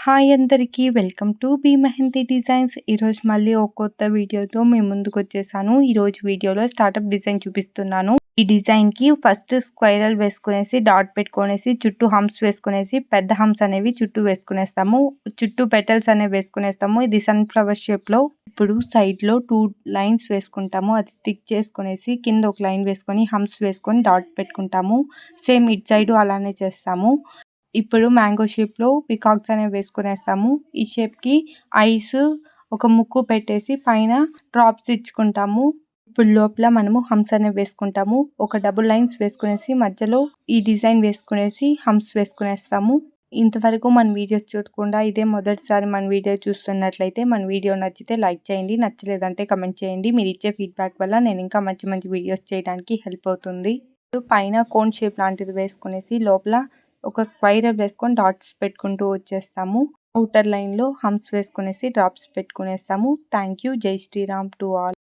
Hi అందరికీ welcome to B Mehndi designs. ఈరోజు మళ్ళీ ఒక కొత్త వీడియోతో మీ ముందుకు వచ్చేసాను. ఈరోజు వీడియోలో స్టార్టప్ డిజైన్ చూపిస్తున్నాను. ఈ డిజైన్కి ఫస్ట్ స్క్వైరల్ వేసుకునేసి డాట్ పెట్టుకునేసి చుట్టూ హంప్స్ వేసుకునేసి పెద్ద హంప్స్ అనేవి చుట్టూ వేసుకునేస్తాము. చుట్టూ పెటల్స్ అనేవి వేసుకునేస్తాము. ఇది సన్ఫ్లవర్ షేప్లో. ఇప్పుడు సైడ్లో 2 లైన్స్ వేసుకుంటాము. అది టిక్ చేసుకునేసి కింద ఒక లైన్ వేసుకొని హంప్స్ వేసుకొని డాట్ పెట్టుకుంటాము. సేమ్ ఇటు సైడ్ అలానే చేస్తాము. ఇప్పుడు మ్యాంగో షేప్లో పికాక్స్ అనేవి వేసుకునేస్తాము. ఈ షేప్కి ఐస్ ఒక ముక్కు పెట్టేసి పైన డ్రాప్స్ ఇచ్చుకుంటాము. ఇప్పుడు లోపల మనము హంప్స్ అనేవి వేసుకుంటాము. ఒక డబుల్ లైన్స్ వేసుకునేసి మధ్యలో ఈ డిజైన్ వేసుకునేసి హంప్స్ వేసుకునేస్తాము. ఇంతవరకు మన వీడియోస్ చూడకుండా ఇదే మొదటిసారి మన వీడియో చూస్తున్నట్లయితే మన వీడియో నచ్చితే లైక్ చేయండి, నచ్చలేదంటే కమెంట్ చేయండి. మీరు ఇచ్చే ఫీడ్బ్యాక్ వల్ల నేను ఇంకా మంచి మంచి వీడియోస్ చేయడానికి హెల్ప్ అవుతుంది. పైన కోన్ షేప్ లాంటిది వేసుకునేసి లోపల ఒక స్క్వైరల్ వేసుకొని డాట్స్ పెట్టుకుంటూ వచ్చేస్తాము. ఔటర్ లైన్లో హంప్స్ వేసుకునేసి డ్రాప్స్ పెట్టుకునేస్తాము. Thank you. జై శ్రీరామ్ టు ఆల్.